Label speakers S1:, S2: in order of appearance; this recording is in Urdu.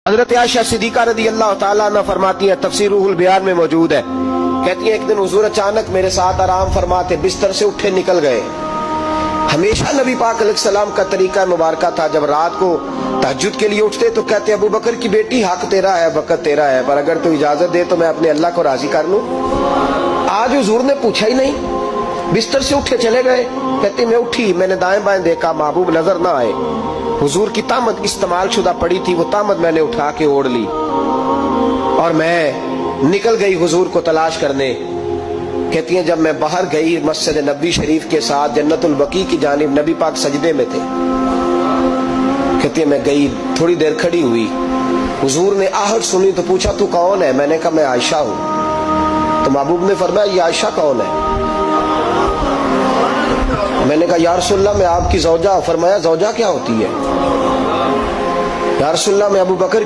S1: حضرت عائشہ صدیقہ رضی اللہ تعالیٰ عنہ فرماتی ہیں، تفسیر روح البیان میں موجود ہے، کہتی ہیں ایک دن حضور اچانک میرے ساتھ آرام فرماتے بستر سے اٹھے نکل گئے۔ ہمیشہ نبی پاک علیہ السلام کا طریقہ مبارکہ تھا، جب رات کو تہجد کے لیے اٹھتے تو کہتے ابو بکر کی بیٹی حق تیرا ہے، وقت تیرا ہے، پر اگر تو اجازت دے تو میں اپنے اللہ کو راضی کر لوں۔ آج حضور نے پوچھا ہی نہیں، بستر سے اٹھے چلے گئے۔ کہتے میں اٹھی، میں نے دائیں بائیں دیکھا، محبوب نظر نہ آئے۔ حضور کی طامت استعمال شدہ پڑی تھی، وہ طامت میں نے اٹھا کے اوڑھ لی اور میں نکل گئی حضور کو تلاش کرنے۔ کہتی ہیں جب میں باہر گئی مسجد نبوی شریف کے ساتھ جنت البقیع کی جانب، نبی پاک سجدے میں تھے۔ کہتی ہیں میں گئی، تھوڑی دیر کھڑی ہوئی، حضور نے آہٹ سنی تو پوچھا تو کون ہے؟ میں نے کہا میں عائشہ ہوں۔ تو محبوب نے فرمایا یہ عائشہ کون ہے؟ میں نے کہا یا رسول اللہ میں آپ کی زوجہ۔ فرمایا زوجہ کیا ہوتی ہے؟ یا رسول اللہ میں ابو بکر کی